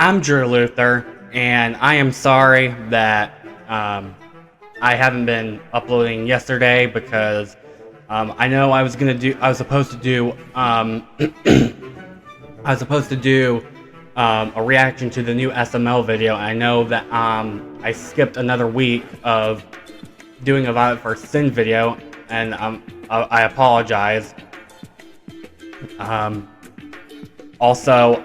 I'm Drew Luther, and I am sorry that I haven't been uploading yesterday because I know I was supposed to do a reaction to the new SML video. I know that I skipped another week of doing a Violette1st Sin video, and I apologize. Also,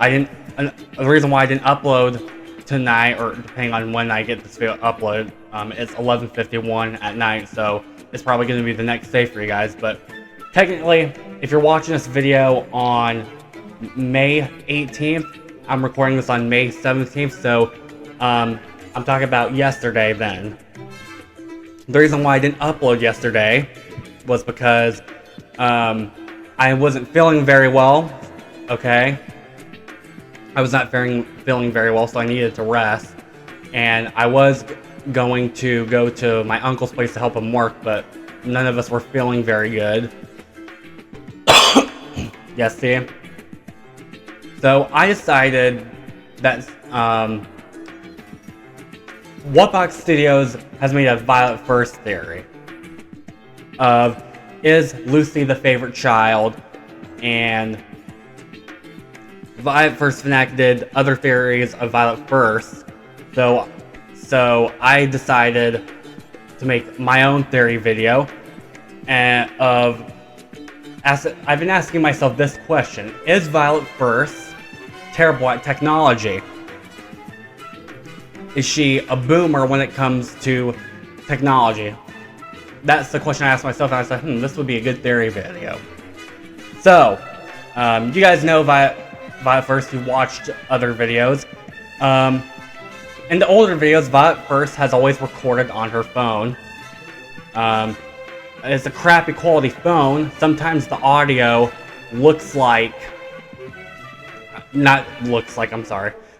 the reason why I didn't upload tonight, or depending on when I get this video uploaded, it's 11:51 at night, so it's probably going to be the next day for you guys. But technically, if you're watching this video on May 18th, I'm recording this on May 17th, so I'm talking about yesterday then. The reason why I didn't upload yesterday was because I wasn't feeling very well, okay? I was not feeling very well, so I needed to rest. And I was going to go to my uncle's place to help him work, but none of us were feeling very good. Yes, see? So I decided that Whatbox Studios has made a Violette1st theory of, is Lucy the favorite child? And Violette1st Fanatic did other theories of Violette1st, so I decided to make my own theory video. And I've been asking myself this question: is Violette1st terrible at technology? Is she a boomer when it comes to technology? That's the question I asked myself, and I said, this would be a good theory video. So, you guys know Violette1st, who watched other videos. In the older videos, Violette1st has always recorded on her phone. It's a crappy quality phone. Sometimes the audio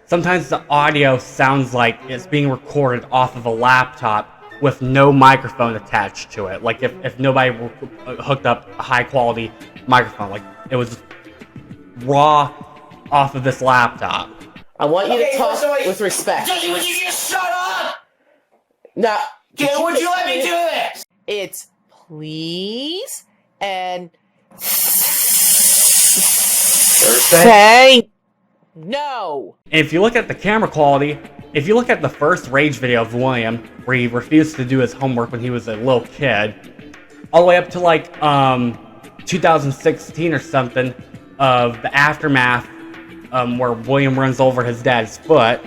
Sometimes the audio sounds like it's being recorded off of a laptop with no microphone attached to it. Like if nobody hooked up a high quality microphone, like it was raw off of this laptop. I want you to talk with respect. Would you just shut up? No. Would you let me do this? It's please and say no. If you look at the camera quality, if you look at the first Rage video of William, where he refused to do his homework when he was a little kid, all the way up to like 2016 or something, of the aftermath, where William runs over his dad's foot,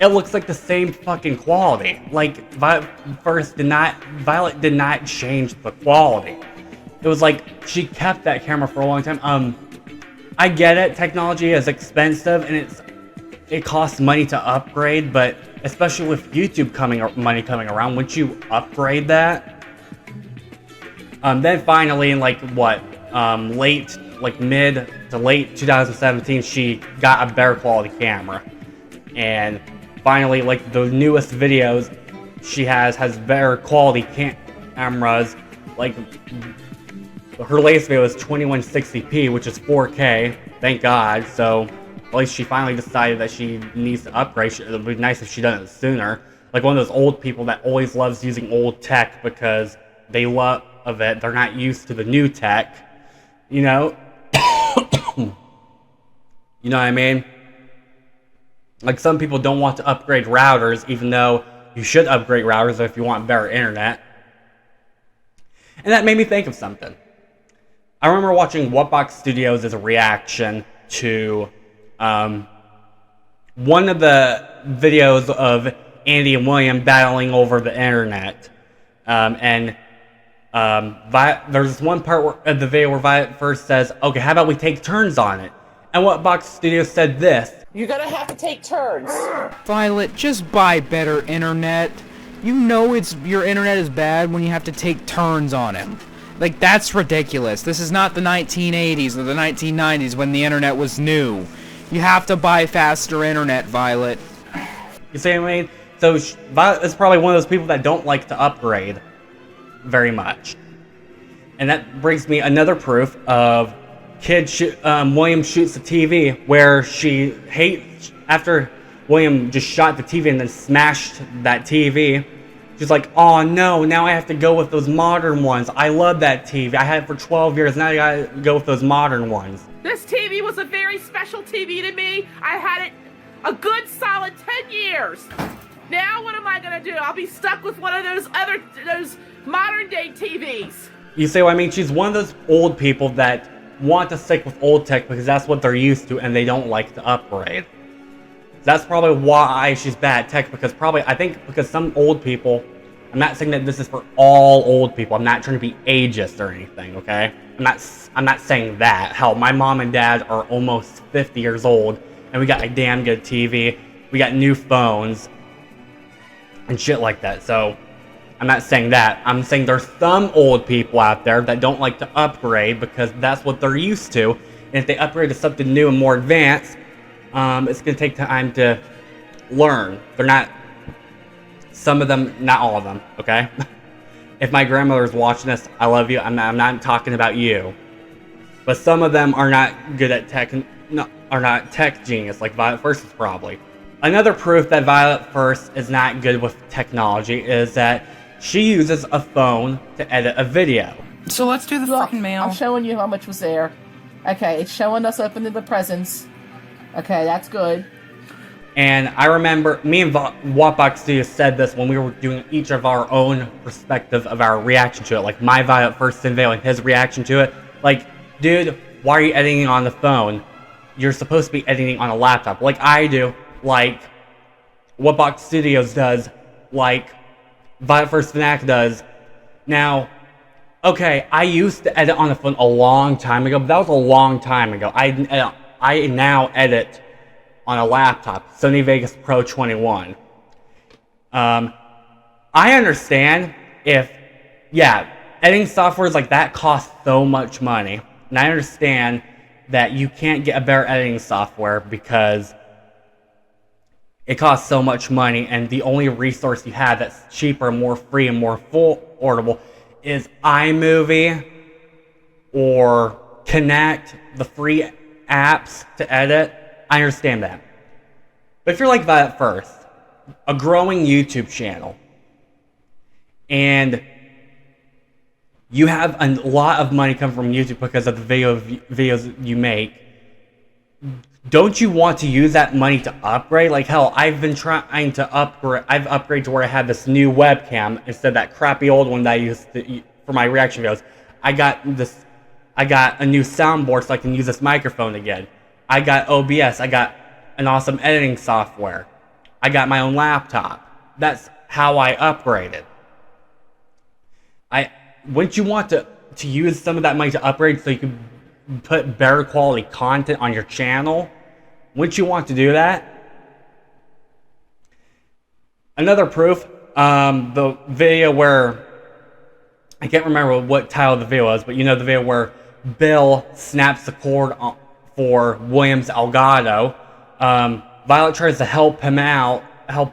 it looks like the same fucking quality. Like Violet did not change the quality. It was like she kept that camera for a long time. I get it, technology is expensive and it costs money to upgrade, but especially with YouTube money coming around, wouldn't you upgrade that? Then finally, in like what, mid to late 2017, she got a better quality camera. And finally, like the newest videos she has better quality cameras. Like her latest video is 2160p, which is 4K, thank God. So at least she finally decided that she needs to upgrade. It would be nice if she done it sooner. Like one of those old people that always loves using old tech because they love it. They're not used to the new tech, you know? You know what I mean? Like some people don't want to upgrade routers, even though you should upgrade routers if you want better internet. And that made me think of something. I remember watching Whatbox Studios as a reaction to one of the videos of Andy and William battling over the internet. There's one part of the video where Violette1st says, okay, how about we take turns on it? And Whatbox Studios said this: You're gonna have to take turns. Violet, just buy better internet. You know your internet is bad when you have to take turns on it. Like, that's ridiculous. This is not the 1980s or the 1990s when the internet was new. You have to buy faster internet, Violet. You see what I mean? So Violet is probably one of those people that don't like to upgrade very much. And that brings me another proof of William shoots the TV, where she hates, after William just shot the TV and then smashed that TV. She's like, oh no, now I have to go with those modern ones. I love that TV. I had it for 12 years, now I gotta go with those modern ones. This TV was a very special TV to me. I had it a good solid 10 years. Now what am I gonna do? I'll be stuck with one of those modern day TVs. You see what I mean? She's one of those old people that want to stick with old tech because that's what they're used to and they don't like to upgrade. That's probably why she's bad at tech, because I think because some old people, I'm not saying that this is for all old people, I'm not trying to be ageist or anything, okay? I'm not saying that. Hell, my mom and dad are almost 50 years old and we got a damn good TV, we got new phones and shit like that, so I'm not saying that. I'm saying there's some old people out there that don't like to upgrade because that's what they're used to, and if they upgrade to something new and more advanced, it's going to take time to learn. They're not, some of them, not all of them, okay? If my grandmother's watching this, I love you, I'm not talking about you. But some of them are not good at tech, are not tech genius, like Violette1st is probably. Another proof that Violette1st is not good with technology is that she uses a phone to edit a video. So let's do the fucking mail. I'm showing you how much was there. Okay, it's showing us opening the presents. Okay, that's good. And I remember me and Wattbox Studios said this when we were doing each of our own perspective of our reaction to it. Like my Violette1st unveil and his reaction to it. Like, dude, why are you editing on the phone? You're supposed to be editing on a laptop. Like I do. Like Wattbox Studios does. Like Violette1st Fnac does. Now, okay, I used to edit on the phone a long time ago, but that was a long time ago. I now edit on a laptop, Sony Vegas Pro 21. I understand if, yeah, editing softwares like that cost so much money. And I understand that you can't get a better editing software because it costs so much money, and the only resource you have that's cheaper, more free, and more affordable is iMovie or Connect, the free apps to edit. I understand that. But if you're like Violette1st, a growing YouTube channel, and you have a lot of money come from YouTube because of the videos you make, don't you want to use that money to upgrade? Like hell, I've been trying to upgrade. I've upgraded to where I have this new webcam instead of that crappy old one that I used to for my reaction videos. I got a new soundboard so I can use this microphone again. I got OBS. I got an awesome editing software. I got my own laptop. That's how I upgraded. Wouldn't you want to use some of that money to upgrade so you can put better quality content on your channel? Wouldn't you want to do that? Another proof, the video where, I can't remember what title the video was, but you know the video where Bill snaps the cord for William's Elgato. Violet tries to help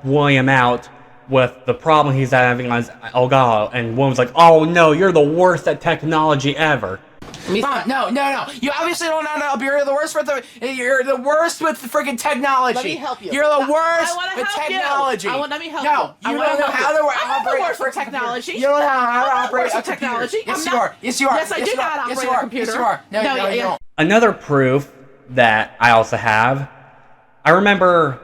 William out with the problem he's having on his Elgato, and William's like, oh no, you're the worst at technology ever. No. You obviously don't know how to. You're the worst with You're the worst with freaking technology. Let me help you. You're the worst with help technology. you. Let me help no, you. You don't know how to operate. I'm the worst with technology. You don't know how to operate a computer. Technology. Yes, you are. Yes, you are. Yes, I do know how to operate a computer. Yes, you are. No, you don't. Another proof that I also have, I remember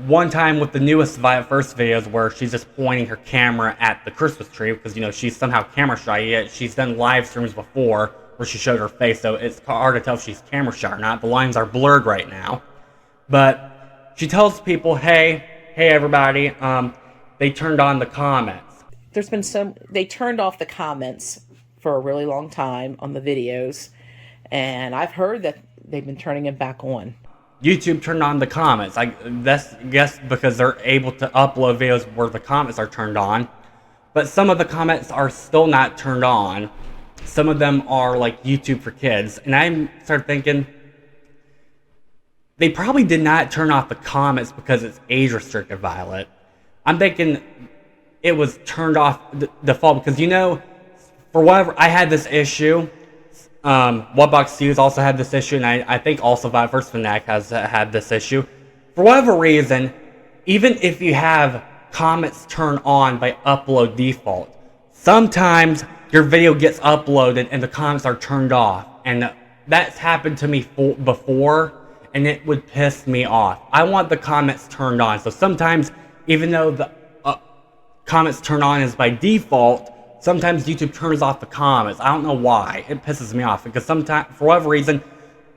one time with the newest Violette1st videos where she's just pointing her camera at the Christmas tree because, you know, she's somehow camera shy, yet she's done live streams before where she showed her face, so it's hard to tell if she's camera shy or not. The lines are blurred right now. But she tells people, hey everybody, they turned on the comments. There's been they turned off the comments for a really long time on the videos, and I've heard that they've been turning it back on. YouTube turned on the comments. I guess because they're able to upload videos where the comments are turned on. But some of the comments are still not turned on. Some of them are like YouTube for kids. And I started thinking, they probably did not turn off the comments because it's age restricted, Violet. I'm thinking it was turned off default because, you know, for whatever, I had this issue. Wattbox Studios also had this issue, and I think also Violette1st Fnac has had this issue. For whatever reason, even if you have comments turned on by upload default, sometimes your video gets uploaded and the comments are turned off. And that's happened to me before, and it would piss me off. I want the comments turned on. So sometimes, even though the comments turned on is by default, sometimes YouTube turns off the comments. I don't know why. It pisses me off because sometimes, for whatever reason,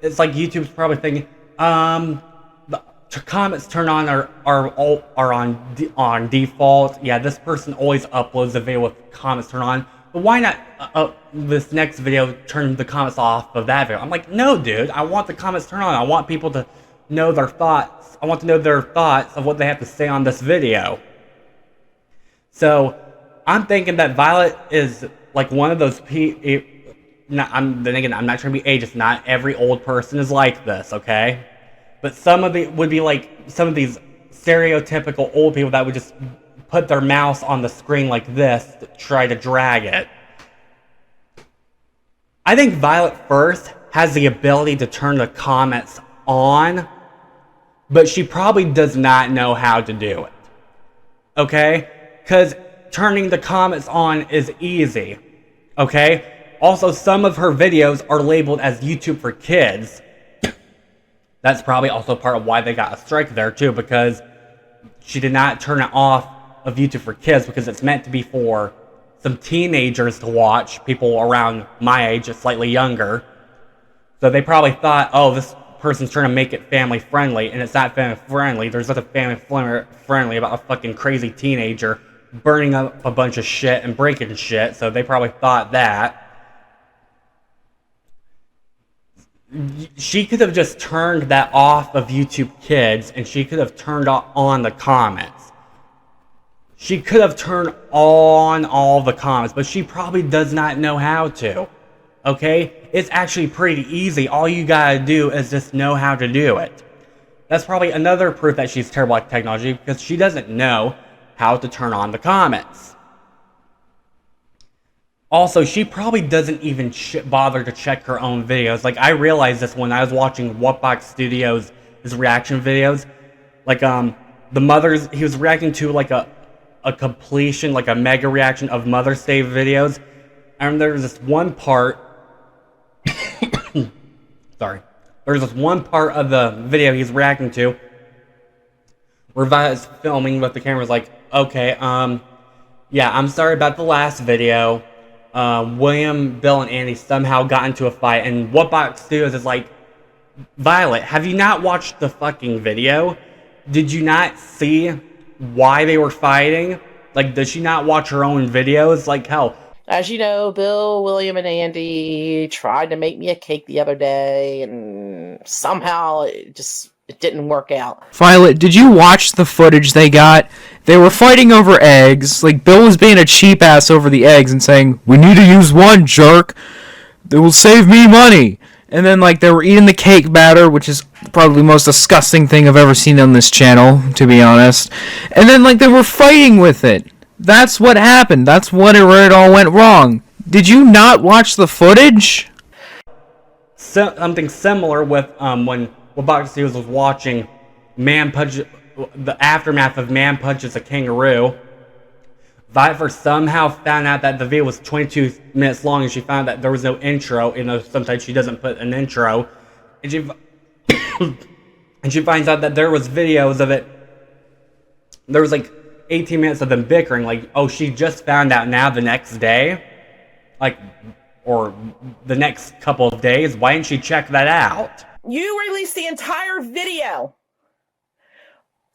it's like YouTube's probably thinking, the comments turned on are on default. Yeah, this person always uploads a video with comments turned on. But why not this next video turn the comments off of that video? I'm like, no, dude. I want the comments turned on. I want people to know their thoughts. I want to know their thoughts of what they have to say on this video. So I'm thinking that Violet is like one of those people. I'm not trying to be ageist. Not every old person is like this, okay? But some of the would be like some of these stereotypical old people that would just put their mouse on the screen like this to try to drag it. I think Violette1st has the ability to turn the comments on, but she probably does not know how to do it. Okay? Because turning the comments on is easy. Okay? Also, some of her videos are labeled as YouTube for Kids. That's probably also part of why they got a strike there too, because she did not turn it off of YouTube for Kids because it's meant to be for some teenagers to watch, people around my age, slightly younger. So they probably thought, oh, this person's trying to make it family friendly, and it's not family friendly. There's nothing family friendly about a fucking crazy teenager burning up a bunch of shit and breaking shit, so they probably thought that. She could have just turned that off of YouTube Kids, and she could have turned on the comments. She could have turned on all the comments, but she probably does not know how to. Okay? It's actually pretty easy. All you gotta do is just know how to do it. That's probably another proof that she's terrible at technology, because she doesn't know how to turn on the comments. Also, she probably doesn't even bother to check her own videos. Like, I realized this when I was watching Whatbox Studios' reaction videos. Like, the Mother's, he was reacting to, like, a completion, like a mega reaction of Mother's Day videos. And there's this one part, sorry. There's this one part of the video he's reacting to where Violet's filming with the camera's like, okay, yeah, I'm sorry about the last video. William, Bill, and Andy somehow got into a fight, and Whatbox Studios is like, Violet, have you not watched the fucking video? Did you not see why they were fighting? Like, does she not watch her own videos? Like, hell. As you know, Bill, William, and Andy tried to make me a cake the other day, and somehow it didn't work out. Violet, did you watch the footage they got? They were fighting over eggs. Like, Bill was being a cheap ass over the eggs and saying, we need to use one, jerk. That will save me money. And then, like, they were eating the cake batter, which is probably the most disgusting thing I've ever seen on this channel, to be honest. And then, like, they were fighting with it. That's what happened. That's where it all went wrong. Did you not watch the footage? Something similar with when Whatbox Studios was watching the aftermath of Man Punches a Kangaroo. Violette1st somehow found out that the video was 22 minutes long, and she found that there was no intro, even though sometimes she doesn't put an intro. And she and she finds out that there was videos of it. There was like 18 minutes of them bickering. Like, oh, she just found out now the next day, like, or the next couple of days. Why didn't she check that out? You released the entire video.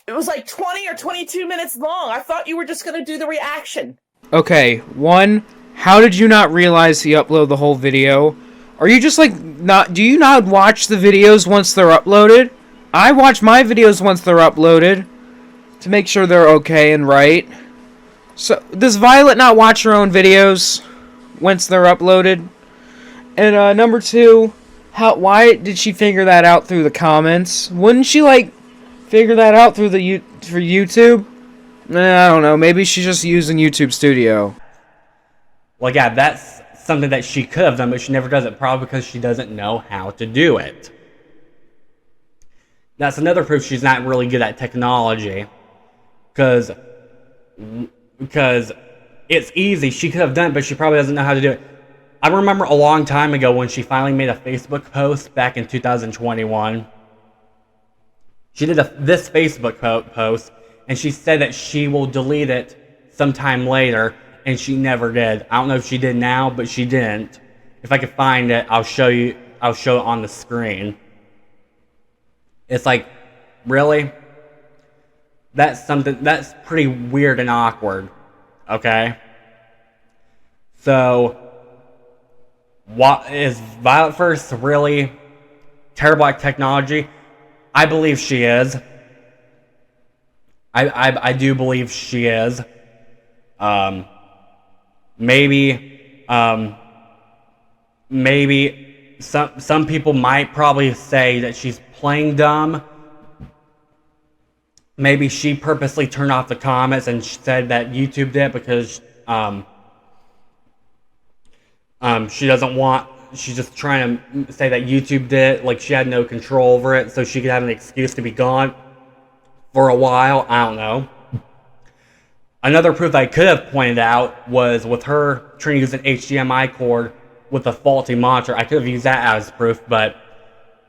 It was like 20 or 22 minutes long. I thought you were just going to do the reaction. Okay, one, how did you not realize he uploaded the whole video? Are you just like, do you not watch the videos once they're uploaded? I watch my videos once they're uploaded to make sure they're okay and right. So, does Violet not watch her own videos once they're uploaded? And number two, why did she figure that out through the comments? Wouldn't she, like, figure that out through for YouTube? I don't know. Maybe she's just using YouTube Studio. Well, yeah, that's something that she could have done, but she never does it, probably because she doesn't know how to do it. That's another proof she's not really good at technology. because it's easy. She could have done it, but she probably doesn't know how to do it. I remember a long time ago when she finally made a Facebook post back in 2021. She did this Facebook post, and she said that she will delete it sometime later, and she never did. I don't know if she did now, but she didn't. If I could find it, I'll show you. I'll show it on the screen. It's like, really? That's pretty weird and awkward. Okay? So, what is Violette1st really terrible at technology? I believe she is. I do believe she is. Maybe some people might probably say that she's playing dumb. Maybe she purposely turned off the comments and said that YouTube did because she doesn't want. She's just trying to say that YouTube did, like she had no control over it, so she could have an excuse to be gone for a while. I don't know. Another proof I could have pointed out was with her trying to use an HDMI cord with a faulty monitor. I could have used that as proof, but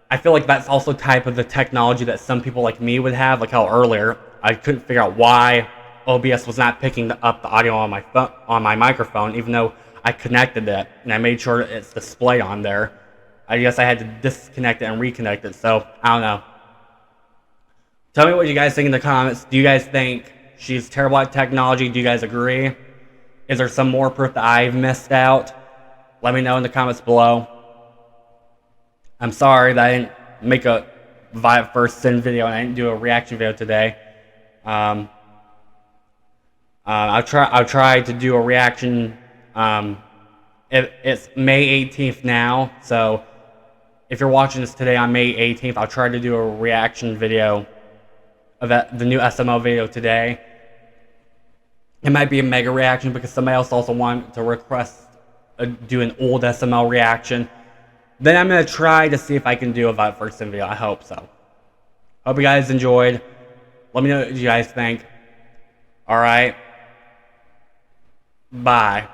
I feel like that's also type of the technology that some people like me would have. Like how earlier I couldn't figure out why OBS was not picking up the audio on my phone, on my microphone, even though I connected it and I made sure it's displayed on there. I guess I had to disconnect it and reconnect it. So I don't know. Tell me what you guys think in the comments. Do you guys think she's terrible at technology? Do you guys agree? Is there some more proof that I've missed out? Let me know in the comments below. I'm sorry that I didn't make a Violette1st sin video and I didn't do a reaction video today. I'll try to do a reaction. It's May 18th now, so if you're watching this today on May 18th, I'll try to do a reaction video of the new SML video today. It might be a mega reaction because somebody else also wanted to request do an old SML reaction. Then I'm going to try to see if I can do a Violette1st video. I hope so. Hope you guys enjoyed. Let me know what you guys think. Alright. Bye.